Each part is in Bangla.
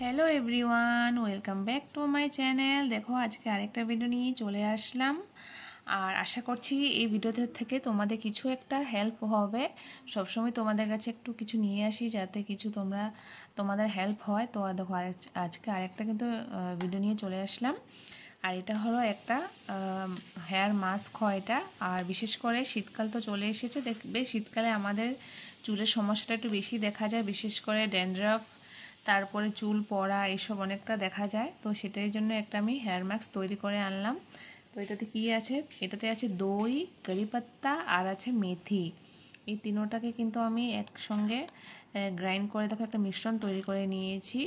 Hello everyone, welcome back to my channel. দেখো আজকে আরেকটা ভিডিও নিয়ে চলে আসলাম। আর আশা করছি এই ভিডিওতে থেকে তোমাদের কিছু একটা হেল্প হবে। সবসময় তোমাদের কাছে একটু কিছু নিয়ে আসি যাতে কিছু তোমাদের হেল্প হয়। তো দেখো আজকে আরেকটা কিন্তু ভিডিও নিয়ে চলে আসলাম। আর এটা হলো একটা হেয়ার মাস্ক হয় এটা। আর বিশেষ করে শীতকাল তো চলে এসেছে, দেখবে শীতকালে আমাদের চুলের সমস্যাটা একটু বেশি দেখা যায়, বিশেষ করে ড্যান্ড্রাফ, তারপরে চুল পড়া, এসব অনেকটা দেখা যায়। তো সেটার জন্য একটা আমি হেয়ার মাস্ক তৈরি করে আনলাম। তো এটাতে কি আছে, এটাতে আছে দই, কারি পাত্তা আর আছে মেথি। এই তিনোটাকে কিন্তু আমি একসঙ্গে গ্রাইন্ড করে দেখো একটা মিশ্রণ তৈরি করে নিয়েছি।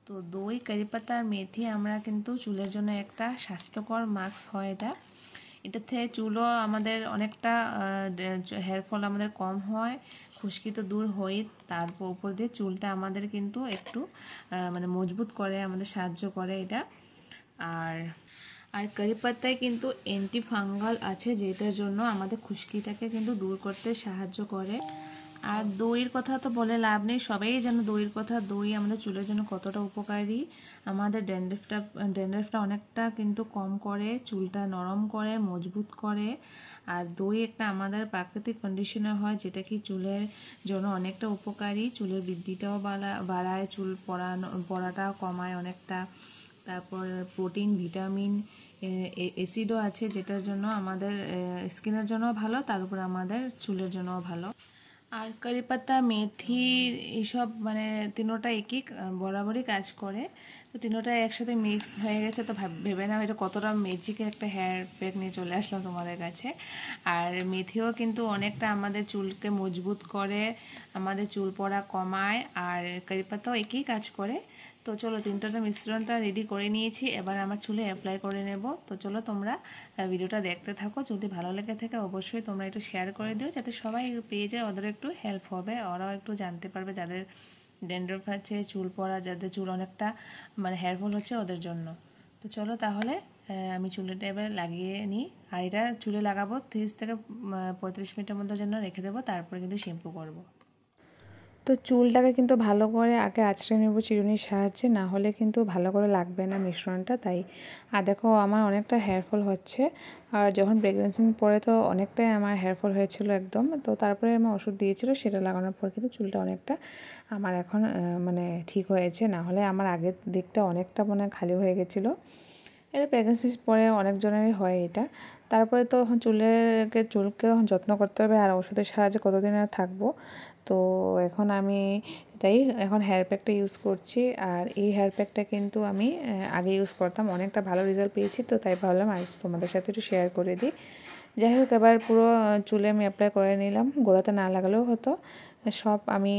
তো দই, কারি পাতা আর মেথি আমরা কিন্তু চুলের জন্য একটা স্বাস্থ্যকর মাস্ক হয় এটা। এটাতে চুলও আমাদের অনেকটা হেয়ার ফল আমাদের কম হয়, খুশকি তো দূর হয়, তারপর উপর দিয়ে চুলটা আমাদের কিন্তু একটু মানে মজবুত করে, আমাদের সাহায্য করে এটা। আর আর কারি পাতায় কিন্তু অ্যান্টি ফাঙ্গাল আছে, যেটার জন্য আমাদের খুশকিটাকে কিন্তু দূর করতে সাহায্য করে। আর দইয়ের কথা তো বলে লাভ নেই, সবাই জানো দইয়ের কথা। দই আমাদের চুলের জন্য কতটা উপকারী, আমাদের ড্যান্ড্রাফটা অনেকটা কিন্তু কম করে, চুলটা নরম করে, মজবুত করে। আর দই একটা আমাদের প্রাকৃতিক কন্ডিশনার হয়, যেটা কি চুলের জন্য অনেকটা উপকারী, চুলের বৃদ্ধিটাও বাড়ায়, চুল পড়াটাও কমায় অনেকটা। তারপর প্রোটিন, ভিটামিন, অ্যাসিডও আছে, যেটার জন্য আমাদের স্কিনের জন্য ভালো, তার উপর আমাদের চুলের জন্যও ভালো। আর কারি পাতা, মেথি, এইসব মানে তিনোটা একই বরাবরই কাজ করে। তো তিনোটা একসাথে মিক্স হয়ে গেছে। তো ভেবে নাও এটা কতটা ম্যাজিকের একটা হেয়ার প্যাক নিয়ে চলে আসলাম তোমাদের কাছে। আর মেথিও কিন্তু অনেকটা আমাদের চুলকে মজবুত করে, আমাদের চুল পড়া কমায়। আর কারি পাতাও একই কাজ করে। তো চলো তিনটাটা মিশ্রণটা রেডি করে নিয়েছি, এবার আমার চুলে অ্যাপ্লাই করে নেব। তো চলো তোমরা ভিডিওটা দেখতে থাকো। যদি ভালো লেগে থাকে অবশ্যই তোমরা একটু শেয়ার করে দিও, যাতে সবাই পেয়ে যায়, ওদের একটু হেল্প হবে, ওরাও একটু জানতে পারবে, যাদের ড্যান্ড্রাফ আছে, চুল পড়া, যাদের চুল অনেকটা মানে হেয়ার ফল হচ্ছে ওদের জন্য। তো চলো তাহলে আমি চুলেটা এবার লাগিয়ে নিই। আর এটা চুলে লাগাবো 30 থেকে 35 মিনিটের মধ্যে যেন রেখে দেবো, তারপরে কিন্তু শ্যাম্পু করবো। তো চুলটাকে কিন্তু ভালো করে আগে আঁচড়ে নেব চিরুনির সাহায্যে, না হলে কিন্তু ভালো করে লাগবে না মিশ্রণটা। তাই আর দেখো আমার অনেকটা হেয়ারফল হচ্ছে। আর যখন প্রেগনেন্সির পরে তো অনেকটাই আমার হেয়ারফল হয়েছিল একদম। তো তারপরে আমার ওষুধ দিয়েছিল, সেটা লাগানোর পর কিন্তু চুলটা অনেকটা আমার এখন মানে ঠিক হয়েছে। না হলে আমার আগের দিকটা অনেকটা মানে খালি হয়ে গেছিলো। এটা প্রেগনেন্সির পরে অনেকজনেরই হয় এটা। তারপরে তো চুলকে যত্ন করতে হবে, আর ওষুধের সাহায্যে কতদিন আর থাকবো। তো এখন আমি তাই এখন হেয়ার প্যাকটা ইউজ করছি। আর এই হেয়ার প্যাকটা কিন্তু আমি আগে ইউজ করতাম, অনেকটা ভালো রেজাল্ট পেয়েছি। তো তাই ভাবলাম আজ তোমাদের সাথে একটু শেয়ার করে দিই। যাই হোক, এবার পুরো চুলে আমি অ্যাপ্লাই করে নিলাম, গোড়াতে না লাগালেও হতো। সব আমি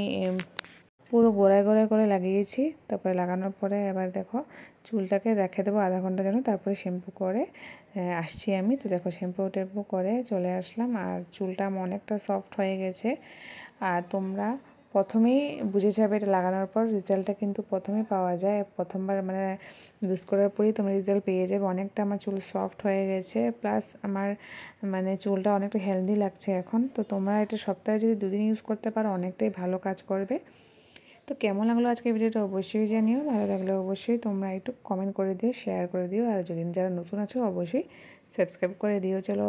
পুরো গোড়ায় গোড়ায় করে লাগিয়েছি। তারপরে লাগানোর পরে এবার দেখো চুলটাকে রেখে দেবো আধা ঘন্টার জন্য, তারপরে শ্যাম্পু করে আসছি আমি। তো দেখো শ্যাম্পু করে চলে আসলাম, আর চুলটা আমার অনেকটা সফট হয়ে গেছে। আর তোমরা প্রথমেই বুঝে যাবে এটা লাগানোর পর, রেজাল্টটা কিন্তু প্রথমেই পাওয়া যায়, প্রথমবার মানে ইউজ করার পরেই তোমরা রেজাল্ট পেয়ে যাবে। অনেকটা আমার চুল সফট হয়ে গেছে, প্লাস আমার মানে চুলটা অনেকটা হেলদি লাগছে এখন। তো তোমরা এটা সপ্তাহে যদি 2 দিন ইউজ করতে পারো, অনেকটাই ভালো কাজ করবে। তো কেমন লাগলো আজকে ভিডিওটা অবশ্যই জানিও, ভালো লাগলে অবশ্যই তোমরা একটু কমেন্ট করে দিও, শেয়ার করে দিও। আর যদি যারা নতুন আছো অবশ্যই সাবস্ক্রাইব করে দিও। চলো।